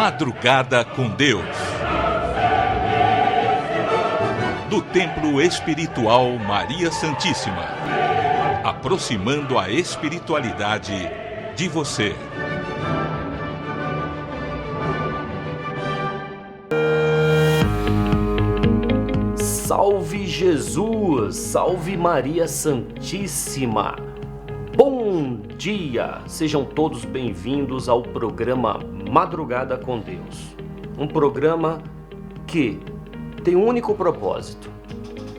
Madrugada com Deus. Do Templo Espiritual Maria Santíssima. Aproximando a espiritualidade de você. Salve Jesus! Salve Maria Santíssima! Bom dia! Sejam todos bem-vindos ao programa Madrugada com Deus. Um programa que tem um único propósito: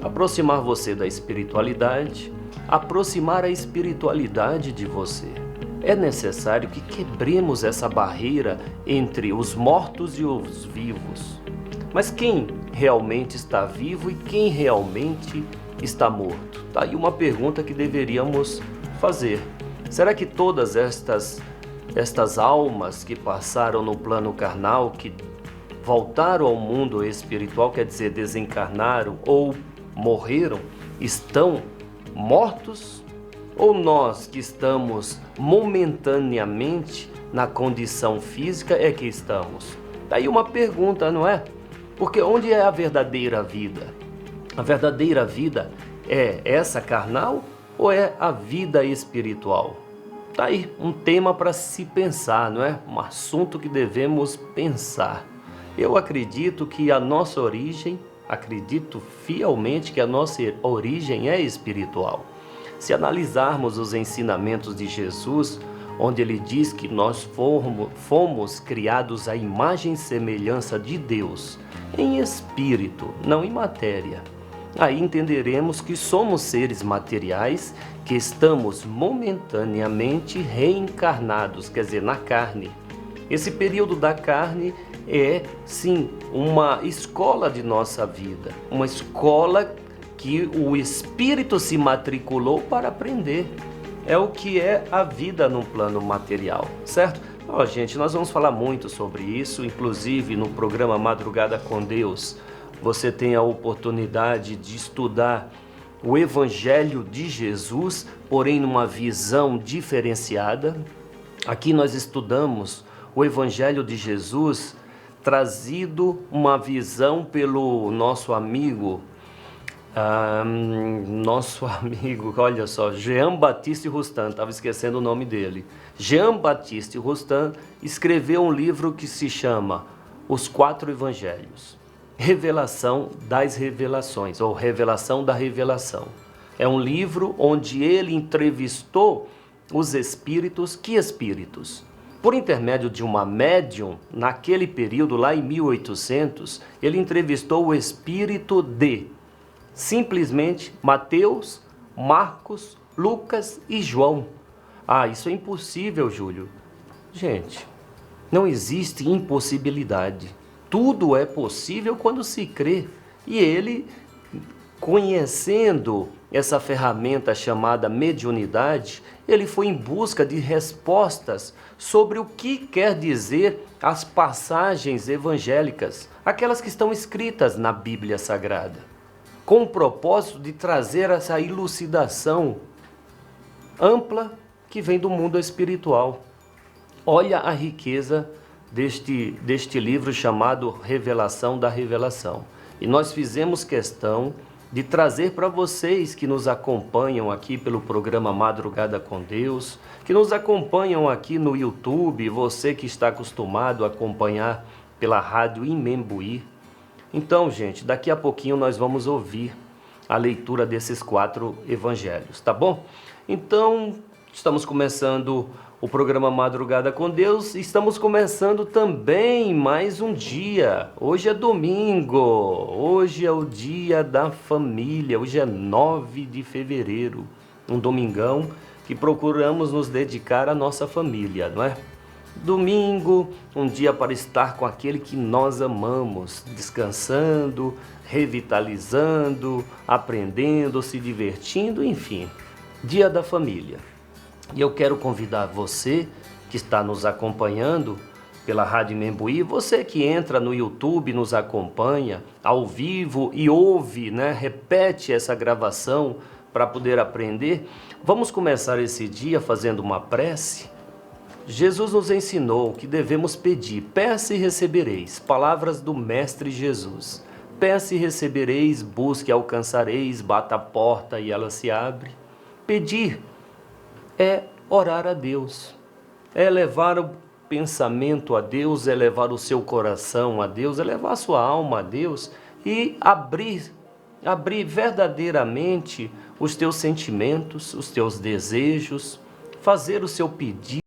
aproximar você da espiritualidade, aproximar a espiritualidade de você. É necessário que quebremos essa barreira entre os mortos e os vivos. Mas quem realmente está vivo e quem realmente está morto? Tá aí uma pergunta que deveríamos fazer. Será que todas estas almas que passaram no plano carnal, que voltaram ao mundo espiritual, quer dizer, desencarnaram ou morreram, estão mortos? Ou nós que estamos momentaneamente na condição física é que estamos? Daí uma pergunta, não é? Porque onde é a verdadeira vida? A verdadeira vida é essa carnal ou é a vida espiritual? Tá aí um tema para se pensar, não é? Um assunto que devemos pensar. Eu acredito que a nossa origem, acredito fielmente que a nossa origem é espiritual. Se analisarmos os ensinamentos de Jesus, onde ele diz que nós fomos criados à imagem e semelhança de Deus, em espírito, não em matéria. Aí entenderemos que somos seres materiais que estamos momentaneamente reencarnados, quer dizer, na carne. Esse período da carne é, sim, uma escola de nossa vida, uma escola que o espírito se matriculou para aprender. É o que é a vida no plano material, certo? Gente, nós vamos falar muito sobre isso, inclusive no programa Madrugada com Deus. Você tem a oportunidade de estudar o Evangelho de Jesus, porém numa visão diferenciada. Aqui nós estudamos o Evangelho de Jesus trazido uma visão pelo nosso amigo, olha só, Jean Baptiste Rostand, estava esquecendo o nome dele. Jean Baptiste Rostand escreveu um livro que se chama Os Quatro Evangelhos, Revelação das Revelações, ou Revelação da Revelação. É um livro onde ele entrevistou os espíritos. Que espíritos? Por intermédio de uma médium, naquele período, lá em 1800, ele entrevistou o espírito de simplesmente Mateus, Marcos, Lucas e João. Isso é impossível, Júlio. Gente, não existe impossibilidade. Tudo é possível quando se crê. E ele, conhecendo essa ferramenta chamada mediunidade, ele foi em busca de respostas sobre o que quer dizer as passagens evangélicas, aquelas que estão escritas na Bíblia Sagrada, com o propósito de trazer essa elucidação ampla que vem do mundo espiritual. Olha a riqueza deste livro chamado Revelação da Revelação. E nós fizemos questão de trazer para vocês que nos acompanham aqui pelo programa Madrugada com Deus, que nos acompanham aqui no YouTube, você que está acostumado a acompanhar pela rádio Imembuí. Então, gente, daqui a pouquinho nós vamos ouvir a leitura desses 4 evangelhos, tá bom? Então, estamos começando o programa Madrugada com Deus, estamos começando também mais um dia. Hoje é domingo, hoje é o dia da família, hoje é 9 de fevereiro, um domingão que procuramos nos dedicar à nossa família, não é? Domingo, um dia para estar com aquele que nós amamos, descansando, revitalizando, aprendendo, se divertindo, enfim, dia da família. E eu quero convidar você que está nos acompanhando pela Rádio Imembuí, você que entra no YouTube, nos acompanha ao vivo e ouve, repete essa gravação para poder aprender. Vamos começar esse dia fazendo uma prece Jesus nos ensinou que devemos pedir, peça e recebereis, palavras do Mestre Jesus. Peça e recebereis, busque e alcançareis, bata a porta e ela se abre. Pedir é orar a Deus, é levar o pensamento a Deus, é levar o seu coração a Deus, é levar a sua alma a Deus e abrir verdadeiramente os teus sentimentos, os teus desejos, fazer o seu pedido.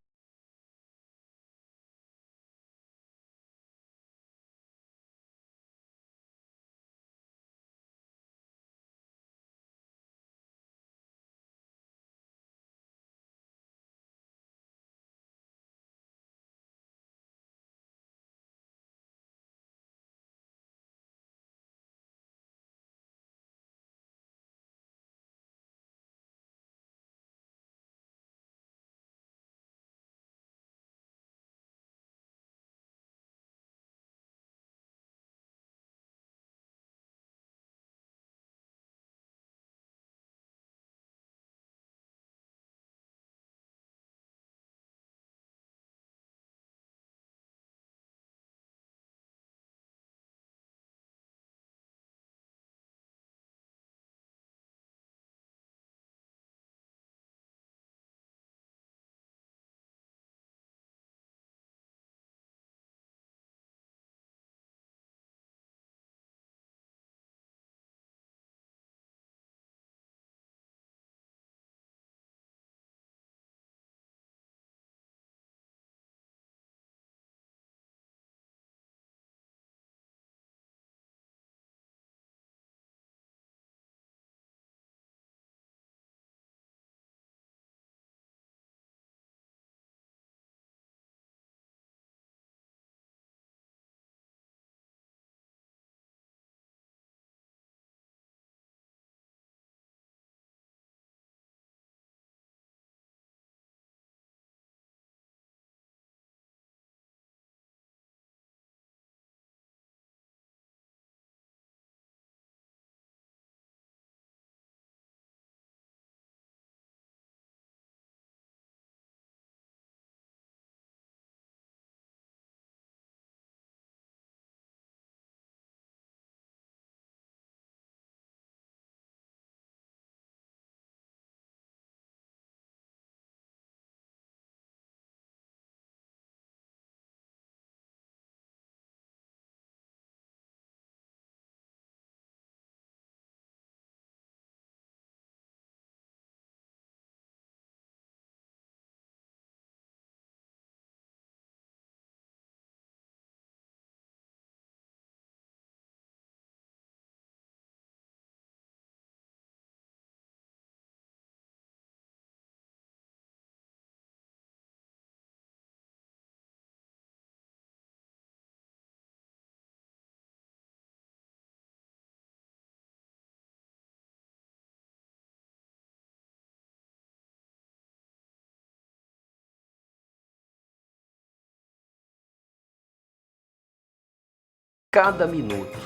Cada minuto,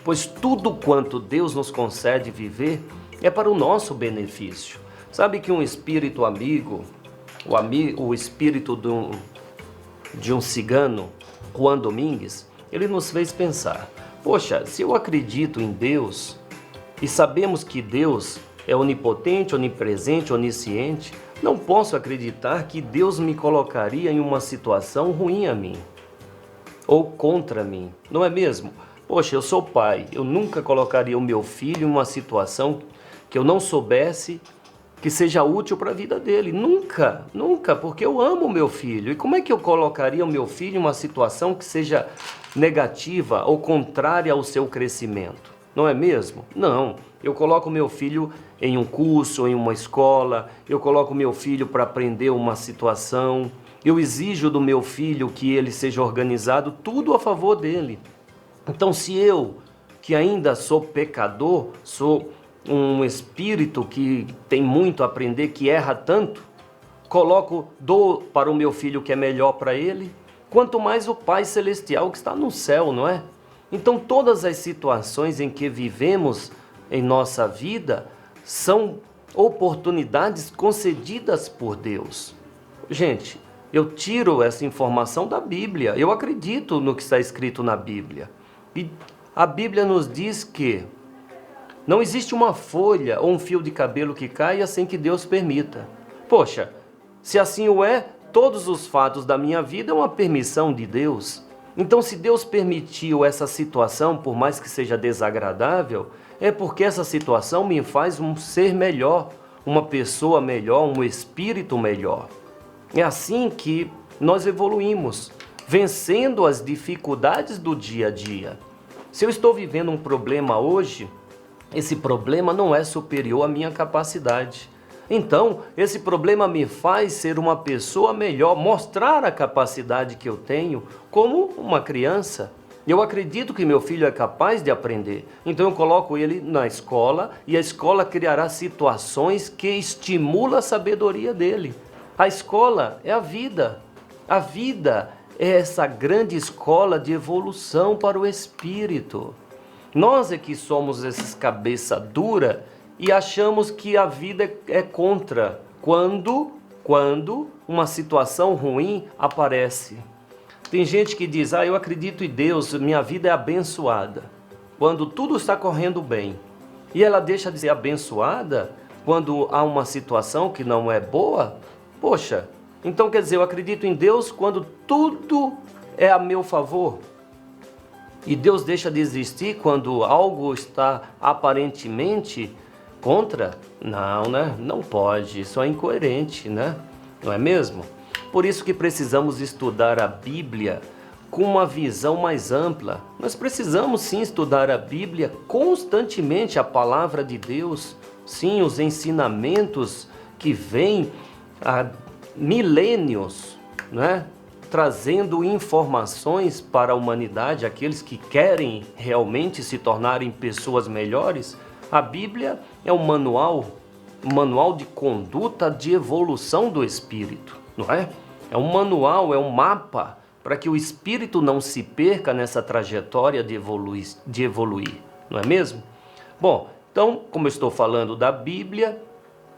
pois tudo quanto Deus nos concede viver é para o nosso benefício. Sabe que um espírito amigo, o espírito de um cigano, Juan Domingues, ele nos fez pensar, poxa, se eu acredito em Deus e sabemos que Deus é onipotente, onipresente, onisciente, não posso acreditar que Deus me colocaria em uma situação ruim a mim ou contra mim, não é mesmo? Poxa, eu sou pai, eu nunca colocaria o meu filho em uma situação que eu não soubesse que seja útil para a vida dele. Nunca, nunca, porque eu amo o meu filho. E como é que eu colocaria o meu filho em uma situação que seja negativa ou contrária ao seu crescimento? Não é mesmo? Não. Eu coloco o meu filho em um curso, em uma escola, eu coloco o meu filho para aprender uma situação, eu exijo do meu filho que ele seja organizado, tudo a favor dele. Então, se eu, que ainda sou pecador, sou um espírito que tem muito a aprender, que erra tanto, dou para o meu filho o que é melhor para ele, quanto mais o Pai Celestial que está no céu, não é? Então, todas as situações em que vivemos em nossa vida são oportunidades concedidas por Deus. Gente, Eu tiro essa informação da Bíblia. Eu acredito no que está escrito na Bíblia. E a Bíblia nos diz que não existe uma folha ou um fio de cabelo que caia sem que Deus permita. Poxa, se assim o é, todos os fatos da minha vida é uma permissão de Deus. Então, se Deus permitiu essa situação, por mais que seja desagradável, é porque essa situação me faz um ser melhor, uma pessoa melhor, um espírito melhor. É assim que nós evoluímos, vencendo as dificuldades do dia a dia. Se eu estou vivendo um problema hoje, esse problema não é superior à minha capacidade. Então, esse problema me faz ser uma pessoa melhor, mostrar a capacidade que eu tenho como uma criança. Eu acredito que meu filho é capaz de aprender. Então eu coloco ele na escola e a escola criará situações que estimulam a sabedoria dele. A escola é a vida. A vida é essa grande escola de evolução para o espírito. Nós é que somos esses cabeça dura e achamos que a vida é contra quando uma situação ruim aparece. Tem gente que diz, eu acredito em Deus, minha vida é abençoada, quando tudo está correndo bem. E ela deixa de ser abençoada quando há uma situação que não é boa? Poxa, então quer dizer, eu acredito em Deus quando tudo é a meu favor? E Deus deixa de existir quando algo está aparentemente contra? Não, né? Não pode, isso é incoerente, né? Não é mesmo? Por isso que precisamos estudar a Bíblia com uma visão mais ampla. Nós precisamos sim estudar a Bíblia constantemente, a palavra de Deus, sim, os ensinamentos que vêm há milênios, né? Trazendo informações para a humanidade, aqueles que querem realmente se tornarem pessoas melhores. A Bíblia é um manual de conduta de evolução do espírito, não é? É um manual, é um mapa para que o espírito não se perca nessa trajetória de evoluir, não é mesmo? Bom, então, como eu estou falando da Bíblia,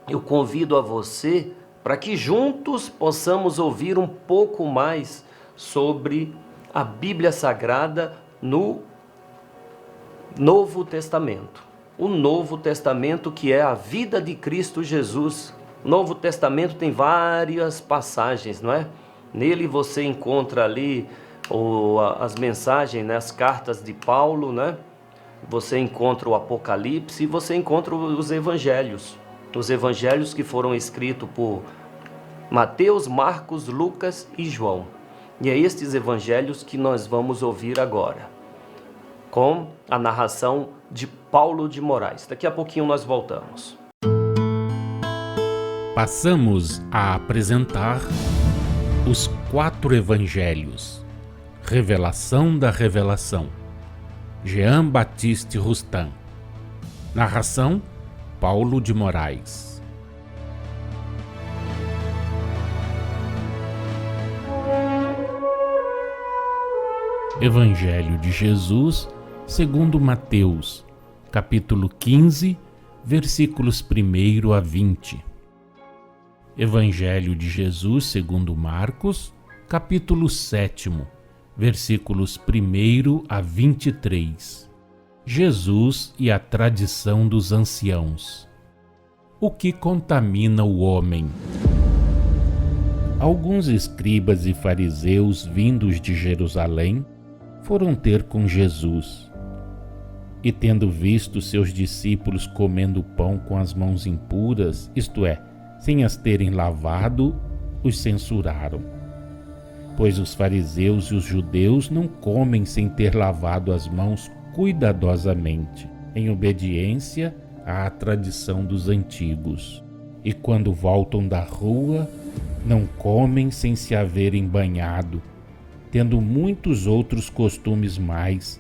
eu convido a você para que juntos possamos ouvir um pouco mais sobre a Bíblia Sagrada no Novo Testamento. O Novo Testamento, que é a vida de Cristo Jesus. O Novo Testamento tem várias passagens, não é? Nele você encontra ali as mensagens, né? As cartas de Paulo, né? Você encontra o Apocalipse e você encontra os Evangelhos. Os Evangelhos que foram escritos por Mateus, Marcos, Lucas e João. E é estes Evangelhos que nós vamos ouvir agora, com a narração de Paulo de Moraes. Daqui a pouquinho nós voltamos. Passamos a apresentar os 4 Evangelhos. Revelação da Revelação. Jean Baptiste Rustin. Narração: Paulo de Moraes. Evangelho de Jesus segundo Mateus, capítulo 15, versículos 1 a 20. Evangelho de Jesus segundo Marcos, capítulo 7, versículos 1 a 23. Jesus e a tradição dos anciãos. O que contamina o homem? Alguns escribas e fariseus vindos de Jerusalém foram ter com Jesus. E tendo visto seus discípulos comendo pão com as mãos impuras, isto é, sem as terem lavado, os censuraram. Pois os fariseus e os judeus não comem sem ter lavado as mãos cuidadosamente, em obediência à tradição dos antigos. E quando voltam da rua, não comem sem se haverem banhado, tendo muitos outros costumes mais,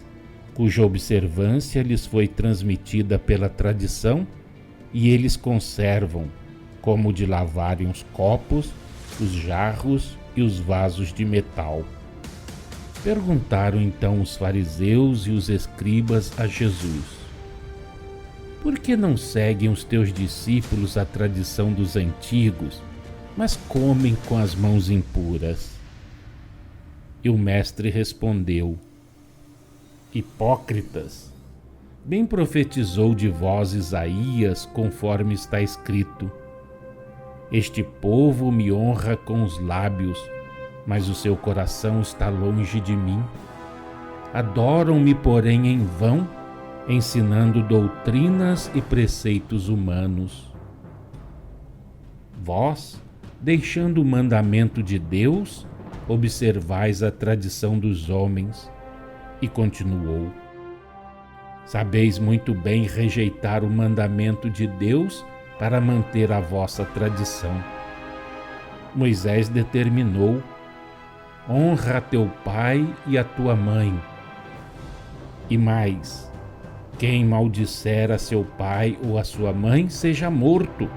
cuja observância lhes foi transmitida pela tradição, e eles conservam, como o de lavarem os copos, os jarros e os vasos de metal. Perguntaram então os fariseus e os escribas a Jesus: por que não seguem os teus discípulos a tradição dos antigos, mas comem com as mãos impuras. E o mestre respondeu: Hipócritas, bem profetizou de vós Isaías, conforme está escrito: Este povo me honra com os lábios, mas o seu coração está longe de mim. Adoram-me, porém, em vão, ensinando doutrinas e preceitos humanos. Vós, deixando o mandamento de Deus, observais a tradição dos homens. E continuou: Sabeis muito bem rejeitar o mandamento de Deus para manter a vossa tradição. Moisés determinou: Honra a teu pai e a tua mãe. E mais, quem maldisser a seu pai ou a sua mãe, seja morto.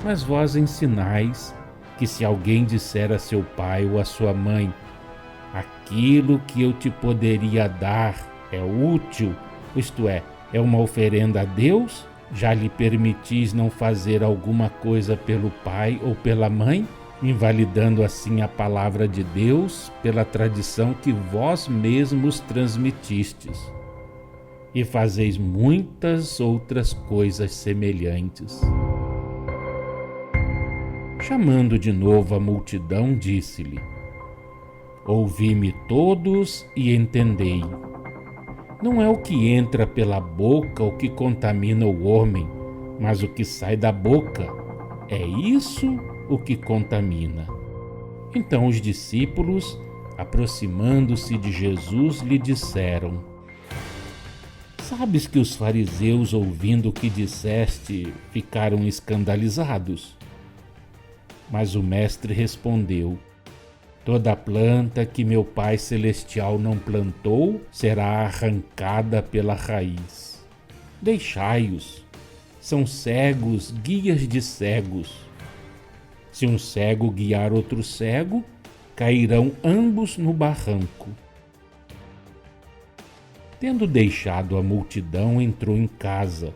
Mas vós ensinais que se alguém disser a seu pai ou a sua mãe: Aquilo que eu te poderia dar é útil, isto é uma oferenda a Deus, já lhe permitis não fazer alguma coisa pelo pai ou pela mãe, invalidando assim a palavra de Deus pela tradição que vós mesmos transmitistes. E fazeis muitas outras coisas semelhantes. Chamando de novo a multidão, disse-lhe: Ouvi-me todos e entendei. Não é o que entra pela boca o que contamina o homem, mas o que sai da boca. É isso o que contamina. Então os discípulos, aproximando-se de Jesus, lhe disseram: Sabes que os fariseus, ouvindo o que disseste, ficaram escandalizados? Mas o mestre respondeu: Toda planta que meu Pai Celestial não plantou será arrancada pela raiz. Deixai-os. São cegos, guias de cegos. Se um cego guiar outro cego, cairão ambos no barranco. Tendo deixado a multidão, entrou em casa,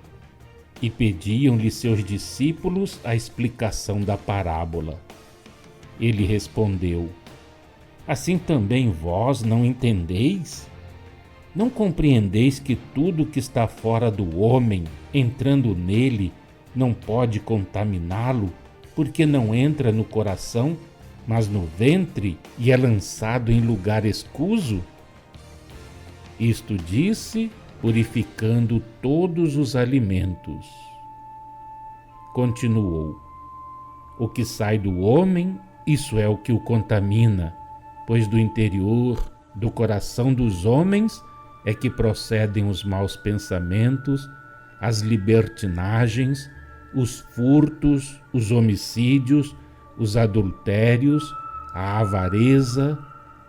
e pediam-lhe seus discípulos a explicação da parábola. Ele respondeu: Assim também vós não entendeis? Não compreendeis que tudo que está fora do homem, entrando nele, não pode contaminá-lo, porque não entra no coração, mas no ventre, e é lançado em lugar escuso? Isto disse, purificando todos os alimentos. Continuou: O que sai do homem, isso é o que o contamina, pois do interior, do coração dos homens, é que procedem os maus pensamentos, as libertinagens, os furtos, os homicídios, os adultérios, a avareza,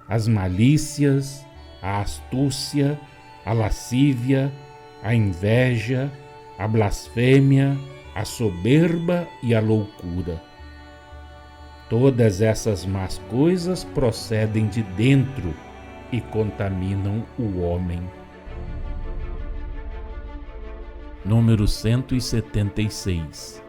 as malícias, a astúcia, a lascívia, a inveja, a blasfêmia, a soberba e a loucura. Todas essas más coisas procedem de dentro e contaminam o homem. Número 176.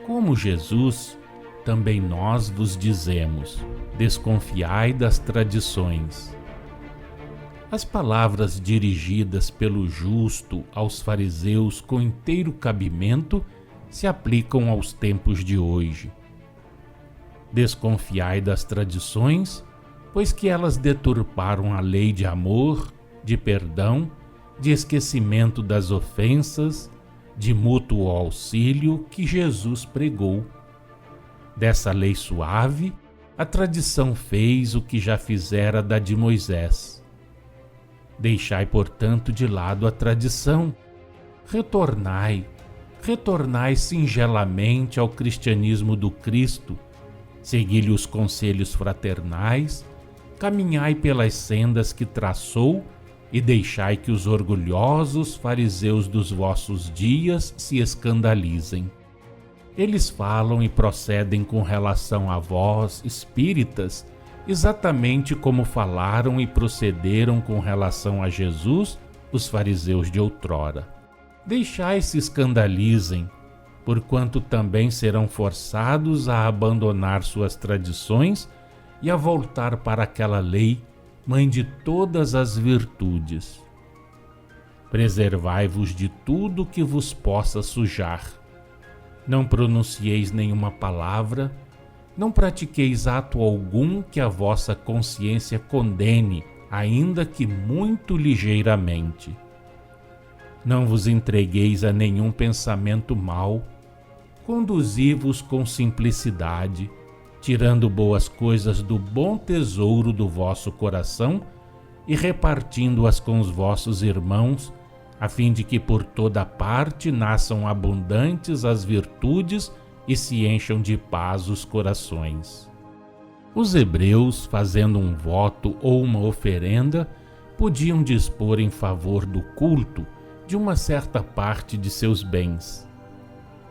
Como Jesus, também nós vos dizemos: desconfiai das tradições. As palavras dirigidas pelo justo aos fariseus com inteiro cabimento se aplicam aos tempos de hoje. Desconfiai das tradições, pois que elas deturparam a lei de amor, de perdão, de esquecimento das ofensas, de mútuo auxílio que Jesus pregou. Dessa lei suave, a tradição fez o que já fizera da de Moisés. Deixai, portanto, de lado a tradição. Retornai singelamente ao cristianismo do Cristo, segui-lhe os conselhos fraternais, caminhai pelas sendas que traçou e deixai que os orgulhosos fariseus dos vossos dias se escandalizem. Eles falam e procedem com relação a vós, espíritas, exatamente como falaram e procederam com relação a Jesus os fariseus de outrora. Deixai se escandalizem, porquanto também serão forçados a abandonar suas tradições e a voltar para aquela lei, mãe de todas as virtudes. Preservai-vos de tudo que vos possa sujar. Não pronuncieis nenhuma palavra, não pratiqueis ato algum que a vossa consciência condene, ainda que muito ligeiramente. Não vos entregueis a nenhum pensamento mau, conduzi-vos com simplicidade, tirando boas coisas do bom tesouro do vosso coração e repartindo-as com os vossos irmãos, a fim de que por toda parte nasçam abundantes as virtudes e se encham de paz os corações. Os hebreus, fazendo um voto ou uma oferenda, podiam dispor em favor do culto de uma certa parte de seus bens.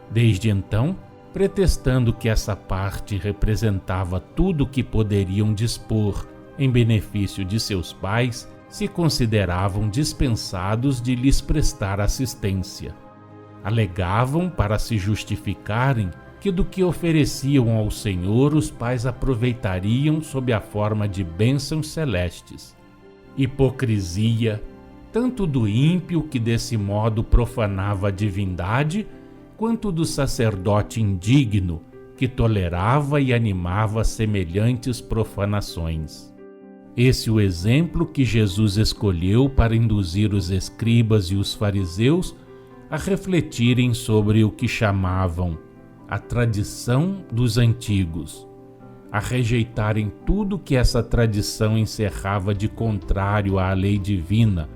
Desde então, pretextando que essa parte representava tudo o que poderiam dispor em benefício de seus pais, se consideravam dispensados de lhes prestar assistência. Alegavam, para se justificarem, que do que ofereciam ao Senhor os pais aproveitariam sob a forma de bênçãos celestes. Hipocrisia, tanto do ímpio que desse modo profanava a divindade, quanto do sacerdote indigno que tolerava e animava semelhantes profanações. Esse o exemplo que Jesus escolheu para induzir os escribas e os fariseus a refletirem sobre o que chamavam a tradição dos antigos, a rejeitarem tudo que essa tradição encerrava de contrário à lei divina,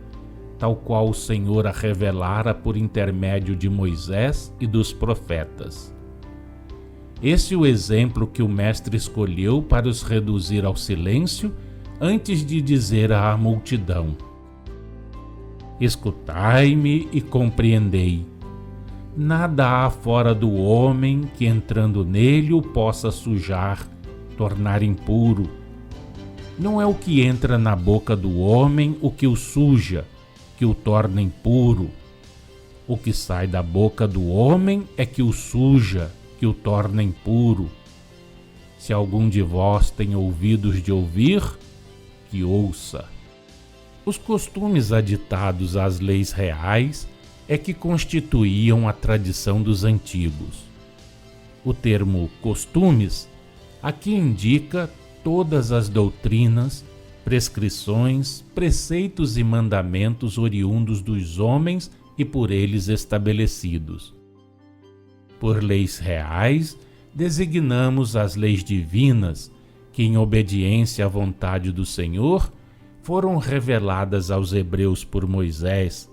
tal qual o Senhor a revelara por intermédio de Moisés e dos profetas. Esse o exemplo que o Mestre escolheu para os reduzir ao silêncio antes de dizer à multidão: escutai-me e compreendei. Nada há fora do homem que entrando nele o possa sujar, tornar impuro. Não é o que entra na boca do homem o que o suja, que o torna impuro. O que sai da boca do homem é que o suja, que o torna impuro. Se algum de vós tem ouvidos de ouvir, que ouça. Os costumes aditados às leis reais é que constituíam a tradição dos antigos. O termo costumes aqui indica todas as doutrinas, prescrições, preceitos e mandamentos oriundos dos homens e por eles estabelecidos. Por leis reais, designamos as leis divinas, que em obediência à vontade do Senhor, foram reveladas aos hebreus por Moisés,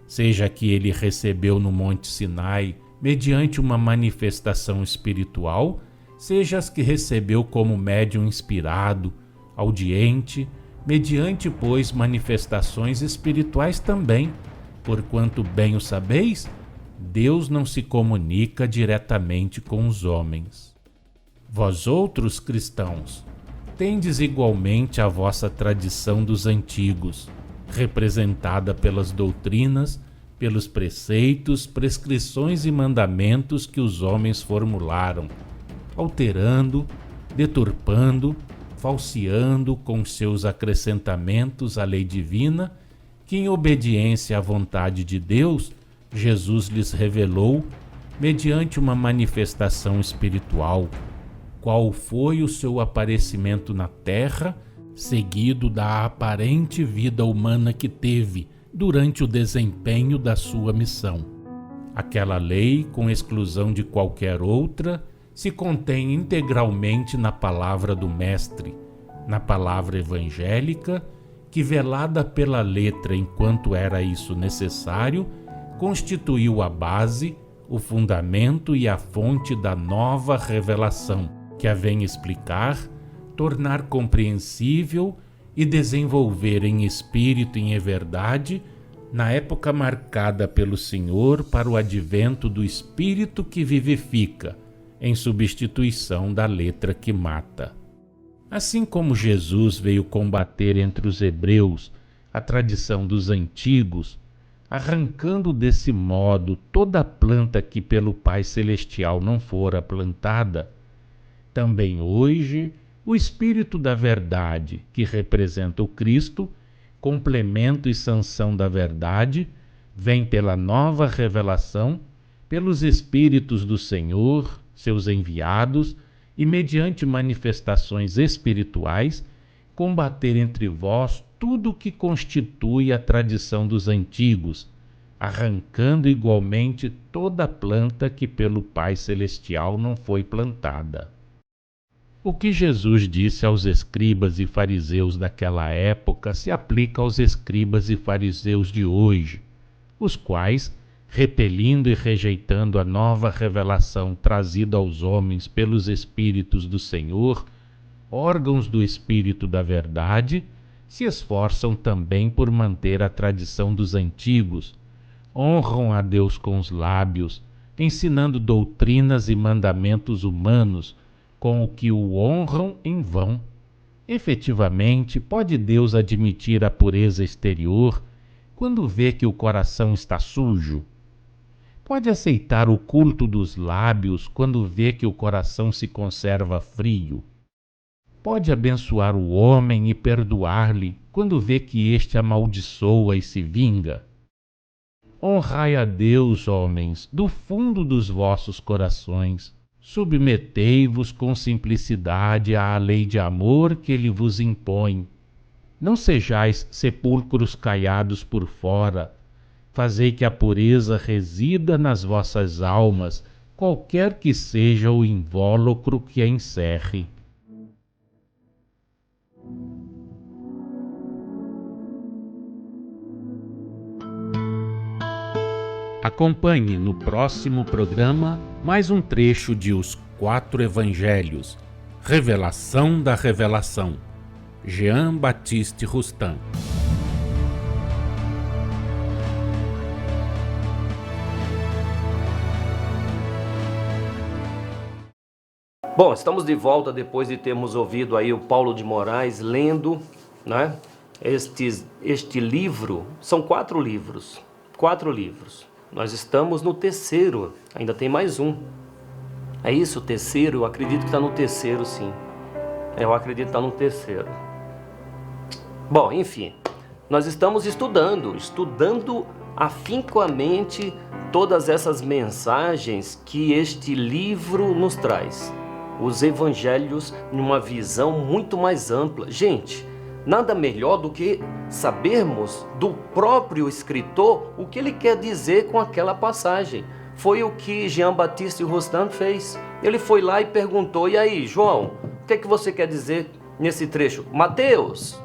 seja que ele recebeu no Monte Sinai mediante uma manifestação espiritual, seja as que recebeu como médium inspirado, audiente, mediante, pois, manifestações espirituais também, porquanto bem o sabeis, Deus não se comunica diretamente com os homens. Vós outros, cristãos, tendes igualmente a vossa tradição dos antigos, representada pelas doutrinas, pelos preceitos, prescrições e mandamentos que os homens formularam, alterando, deturpando, falseando com seus acrescentamentos a lei divina, que em obediência à vontade de Deus, Jesus lhes revelou mediante uma manifestação espiritual, qual foi o seu aparecimento na terra, seguido da aparente vida humana que teve durante o desempenho da sua missão. Aquela lei, com exclusão de qualquer outra, se contém integralmente na palavra do Mestre, na palavra evangélica, que, velada pela letra enquanto era isso necessário, constituiu a base, o fundamento e a fonte da nova revelação, que a vem explicar, tornar compreensível e desenvolver em espírito e em verdade, na época marcada pelo Senhor para o advento do Espírito que vivifica, em substituição da letra que mata. Assim como Jesus veio combater entre os hebreus a tradição dos antigos, arrancando desse modo toda planta que pelo Pai Celestial não fora plantada, também hoje o Espírito da Verdade, que representa o Cristo, complemento e sanção da verdade, vem pela nova revelação, pelos Espíritos do Senhor, seus enviados, e mediante manifestações espirituais, combater entre vós tudo o que constitui a tradição dos antigos, arrancando igualmente toda planta que pelo Pai Celestial não foi plantada. O que Jesus disse aos escribas e fariseus daquela época se aplica aos escribas e fariseus de hoje, os quais, repelindo e rejeitando a nova revelação trazida aos homens pelos Espíritos do Senhor, órgãos do Espírito da Verdade, se esforçam também por manter a tradição dos antigos, honram a Deus com os lábios, ensinando doutrinas e mandamentos humanos, com o que o honram em vão. Efetivamente, pode Deus admitir a pureza exterior quando vê que o coração está sujo? Pode aceitar o culto dos lábios quando vê que o coração se conserva frio? Pode abençoar o homem e perdoar-lhe quando vê que este amaldiçoa e se vinga? Honrai a Deus, homens, do fundo dos vossos corações. Submetei-vos com simplicidade à lei de amor que ele vos impõe. Não sejais sepulcros caiados por fora. Fazei que a pureza resida nas vossas almas, qualquer que seja o invólucro que a encerre. Acompanhe no próximo programa mais um trecho de Os Quatro Evangelhos, Revelação da Revelação, Jean Baptiste Rustin. Bom, estamos de volta depois de termos ouvido aí o Paulo de Moraes lendo, né, este livro. São 4 livros. 4 livros. Nós estamos no terceiro, ainda tem mais um. É isso, o terceiro? Eu acredito que está no terceiro, sim. Eu acredito que está no terceiro. Bom, enfim, nós estamos estudando afincamente todas essas mensagens que este livro nos traz. Os evangelhos numa visão muito mais ampla. Gente, nada melhor do que sabermos do próprio escritor o que ele quer dizer com aquela passagem. Foi o que Jean Baptiste Rustin fez. Ele foi lá e perguntou: e aí, João, o que é que você quer dizer nesse trecho? Mateus,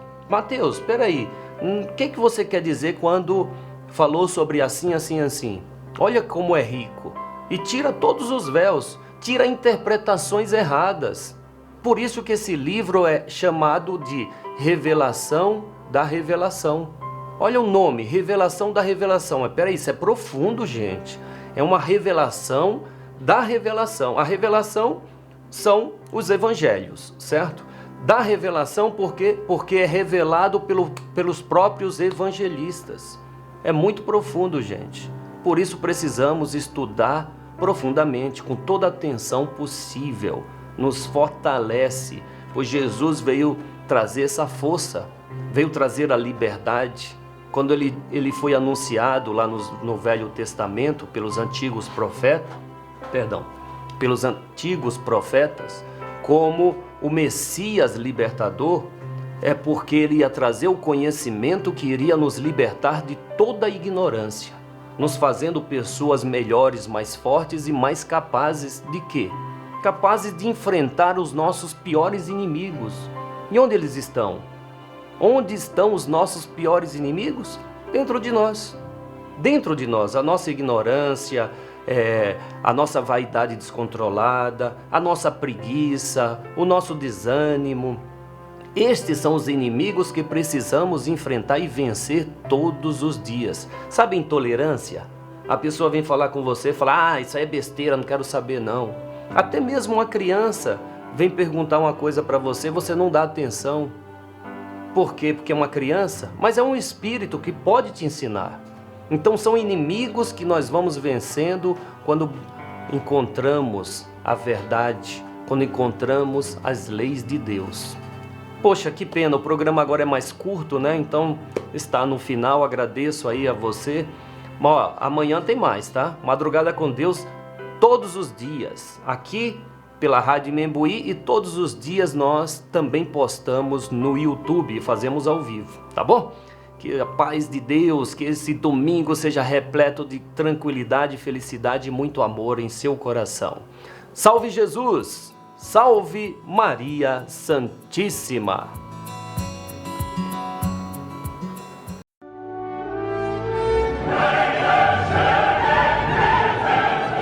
espera aí, o que é que você quer dizer quando falou sobre assim, assim, assim? Olha como é rico. E tira todos os véus, tira interpretações erradas. Por isso que esse livro é chamado de Revelação da Revelação. Olha o nome, Revelação da Revelação. Mas peraí, isso é profundo, gente. É uma revelação da revelação. A revelação são os evangelhos, certo? Da revelação porque é revelado pelos próprios evangelistas. É muito profundo, gente. Por isso precisamos estudar profundamente, com toda a atenção possível. Nos fortalece, pois Jesus veio trazer essa força, veio trazer a liberdade. Quando ele foi anunciado lá no Velho Testamento pelos antigos profetas, como o Messias libertador, é porque ele ia trazer o conhecimento que iria nos libertar de toda a ignorância, nos fazendo pessoas melhores, mais fortes e mais capazes de quê? Capazes de enfrentar os nossos piores inimigos. E onde eles estão? Onde estão os nossos piores inimigos? Dentro de nós. Dentro de nós, a nossa ignorância, a nossa vaidade descontrolada, a nossa preguiça, o nosso desânimo. Estes são os inimigos que precisamos enfrentar e vencer todos os dias. Sabe intolerância? A pessoa vem falar com você e fala: isso aí é besteira, não quero saber não. Até mesmo uma criança vem perguntar uma coisa para você, você não dá atenção. Por quê? Porque é uma criança, mas é um espírito que pode te ensinar. Então são inimigos que nós vamos vencendo quando encontramos a verdade, quando encontramos as leis de Deus. Poxa, que pena, o programa agora é mais curto, né? Então está no final, agradeço aí a você. Mas ó, amanhã tem mais, tá? Madrugada com Deus todos os dias, aqui pela Rádio Membuí, e todos os dias nós também postamos no YouTube, fazemos ao vivo, tá bom? Que a paz de Deus, que esse domingo seja repleto de tranquilidade, felicidade e muito amor em seu coração. Salve Jesus! Salve Maria Santíssima!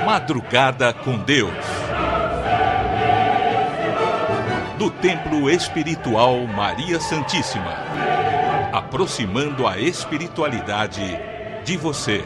Madrugada com Deus. Do Templo Espiritual Maria Santíssima. Aproximando a espiritualidade de você.